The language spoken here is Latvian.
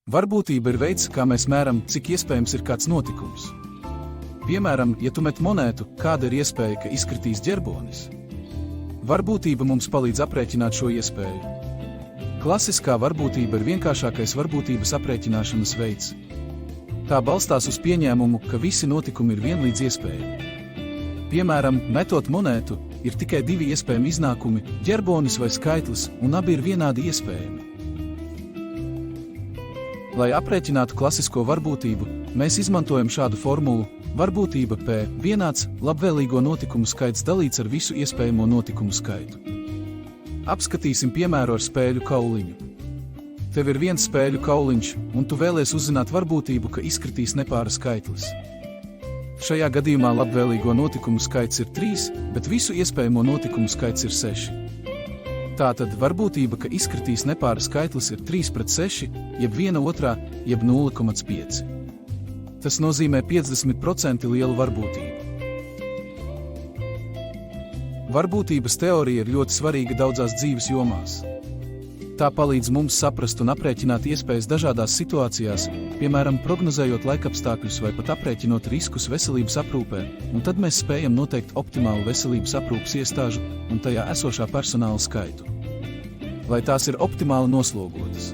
Varbūtība ir veids, kā mēs mēram, cik iespējams ir kāds notikums. Piemēram, ja tu met monētu, kāda ir iespēja, ka izkritīs ģerbonis? Varbūtība mums palīdz aprēķināt šo iespēju. Klasiskā varbūtība ir vienkāršākais varbūtības aprēķināšanas veids. Tā balstās uz pieņēmumu, ka visi notikumi ir vienlīdz iespējami. Piemēram, metot monētu, ir tikai divi iespējami iznākumi – ģerbonis vai skaitlis, un abi ir vienādi iespējami. Lai aprēķinātu klasisko varbūtību, mēs izmantojam šādu formulu: varbūtība P vienāds labvēlīgo notikumu skaits dalīts ar visu iespējamo notikumu skaitu. Apskatīsim piemēru ar spēļu kauliņu. Tev ir viens spēļu kauliņš, un tu vēlies uzzināt varbūtību, ka izkritīs nepāra skaitlis. Šajā gadījumā labvēlīgo notikumu skaits ir 3, bet visu iespējamo notikumu skaits ir 6. Tātad varbūtība, ka izkritīs nepāra skaitlis, ir 3/6, jeb 1/2, jeb 0,5. Tas nozīmē 50% lielu varbūtību. Varbūtības teorija ir ļoti svarīga daudzās dzīves jomās. Tā palīdz mums saprast un aprēķināt iespējas dažādās situācijās, piemēram, prognozējot laikapstākļus vai pat aprēķinot riskus veselības aprūpē, un tad mēs spējam noteikt optimālu veselības aprūpes iestāžu un tajā esošā personāla skaitu, lai tās ir optimāli noslogotas.